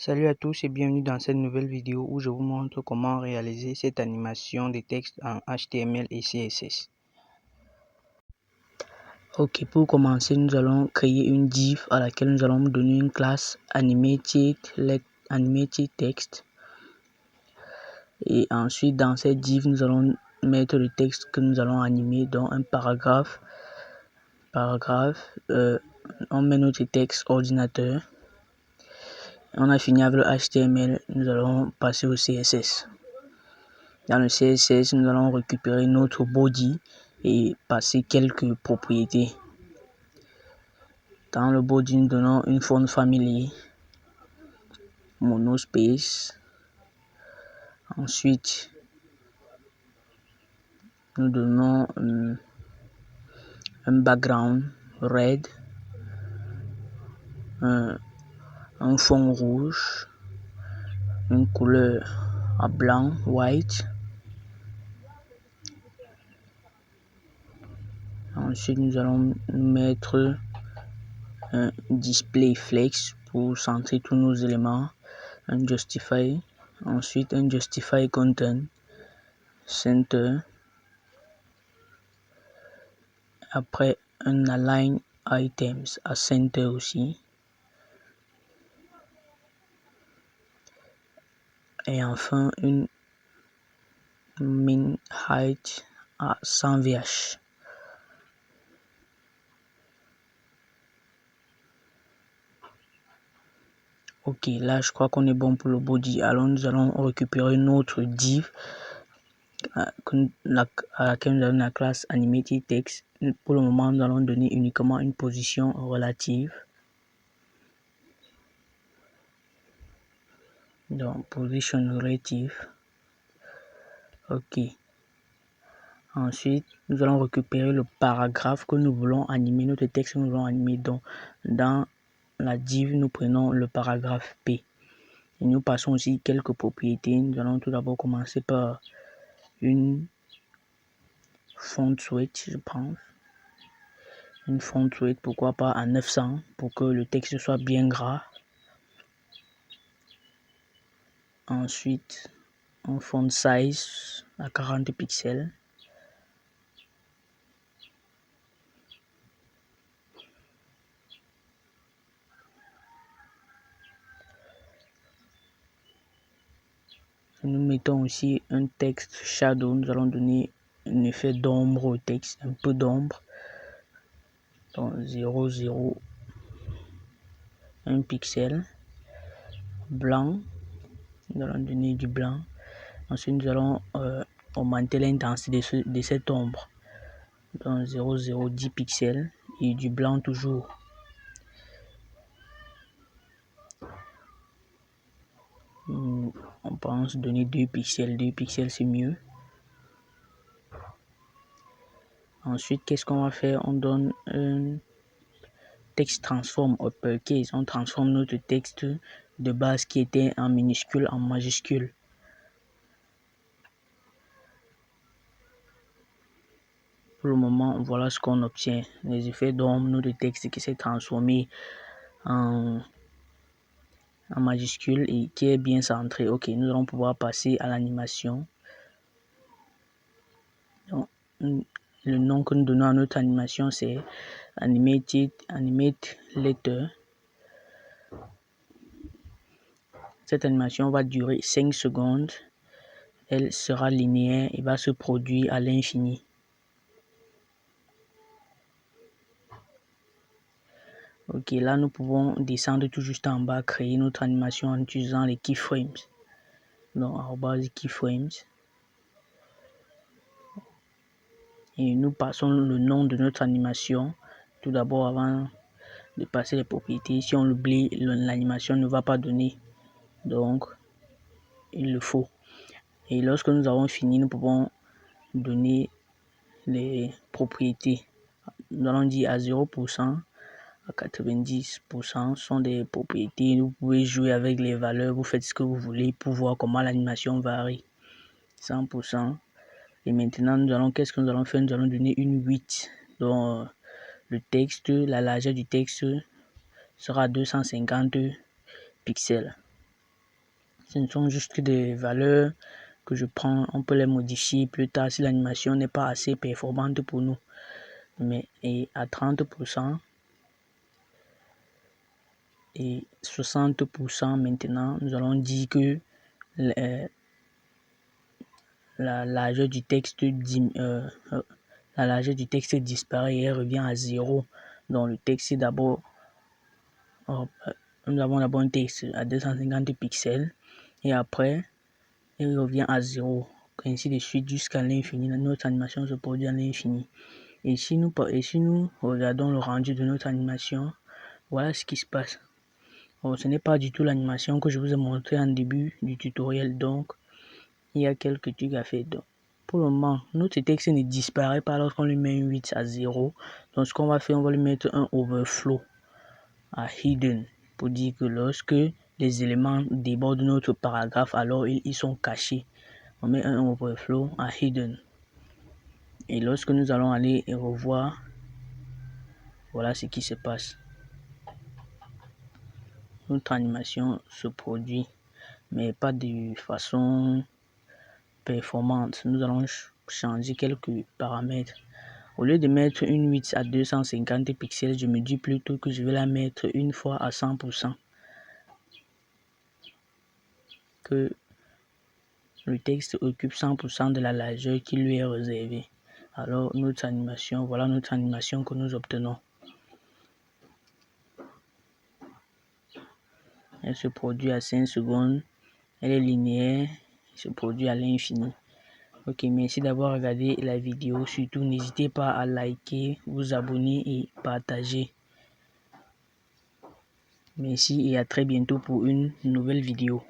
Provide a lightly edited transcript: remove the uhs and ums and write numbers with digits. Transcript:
Salut à tous et bienvenue dans cette nouvelle vidéo où je vous montre comment réaliser cette animation de texte en HTML et CSS. Ok, pour commencer, nous allons créer une div à laquelle nous allons donner une classe animated text. Et ensuite, dans cette div, nous allons mettre le texte que nous allons animer, dans un paragraphe. On met notre texte ordinateur. On a fini avec le HTML, nous allons passer au CSS. Dans le CSS, nous allons récupérer notre body et passer quelques propriétés. Dans le body, nous donnons une font family, monospace. Ensuite, nous donnons un background red, un fond rouge, une couleur à blanc, white. Ensuite, nous allons mettre un display flex pour centrer tous nos éléments, un justify, ensuite un justify content, center, après un align items à center aussi, et enfin une min height à 100 VH. Ok, là je crois qu'on est bon pour le body. Alors nous allons récupérer notre div à laquelle nous allons la classe animated text. Pour le moment, nous allons donner uniquement une position relative. Donc position relative. Ok. Ensuite, nous allons récupérer le paragraphe que nous voulons animer, notre texte que nous voulons animer. Donc, dans la div, nous prenons le paragraphe P. Et nous passons aussi quelques propriétés. Nous allons tout d'abord commencer par une font weight, je pense. Une font weight, pourquoi pas à 900, pour que le texte soit bien gras. Ensuite, un font size à 40 pixels. Nous mettons aussi un texte shadow. Nous allons donner un effet d'ombre au texte, un peu d'ombre. Donc 0,0 1 pixel. Blanc. Nous allons donner du blanc. Ensuite, nous allons augmenter l'intensité de cette ombre. Donc 0,010 pixels et du blanc toujours. On pense donner 2 pixels. 2 pixels, c'est mieux. Ensuite, qu'est-ce qu'on va faire? On donne un texte transform uppercase. On transforme notre texte de base qui était en minuscule en majuscule. Pour le moment, voilà ce qu'on obtient. Les effets d'ombre, notre texte qui s'est transformé en majuscule et qui est bien centré. Ok, nous allons pouvoir passer à l'animation. Donc, le nom que nous donnons à notre animation, c'est Animate Letter. Cette animation va durer 5 secondes. Elle sera linéaire et va se produire à l'infini. Ok, là nous pouvons descendre tout juste en bas, créer notre animation en utilisant les keyframes. Donc, @keyframes. Et nous passons le nom de notre animation. Tout d'abord, avant de passer les propriétés, si on l'oublie, l'animation ne va pas donner. Donc, il le faut. Et lorsque nous avons fini, nous pouvons donner les propriétés. Nous allons dire à 0%, à 90% sont des propriétés. Vous pouvez jouer avec les valeurs, vous faites ce que vous voulez pour voir comment l'animation varie. 100%. Et maintenant, qu'est-ce que nous allons faire? Nous allons donner une 8. Donc, le texte, la largeur du texte sera 250 pixels. Ce ne sont juste des valeurs que je prends. On peut les modifier plus tard si l'animation n'est pas assez performante pour nous. Mais et à 30% et 60% maintenant, nous allons dire que la largeur du texte disparaît et revient à 0. Donc le texte est d'abord, nous avons d'abord un texte à 250 pixels et après il revient à 0. Ainsi de suite jusqu'à l'infini. Notre animation se produit à l'infini. Et si nous regardons le rendu de notre animation, voilà ce qui se passe. Bon, ce n'est pas du tout l'animation que je vous ai montré en début du tutoriel, donc il y a quelques trucs à faire. Donc, pour le moment, notre texte ne disparaît pas lorsqu'on lui met un 8 à 0. Donc ce qu'on va faire, on va lui mettre un overflow à hidden pour dire que lorsque les éléments débordent de notre paragraphe, alors ils sont cachés. On met un overflow à hidden. Et lorsque nous allons aller et revoir, voilà ce qui se passe. Notre animation se produit, mais pas de façon performante. Nous allons changer quelques paramètres. Au lieu de mettre une 8 à 250 pixels, je me dis plutôt que je vais la mettre une fois à 100%. Que le texte occupe 100% de la largeur qui lui est réservée. Alors notre animation, voilà notre animation que nous obtenons. Elle se produit à 5 secondes. Elle est linéaire. Elle se produit à l'infini. Ok, merci d'avoir regardé la vidéo. Surtout, n'hésitez pas à liker, vous abonner et partager. Merci et à très bientôt pour une nouvelle vidéo.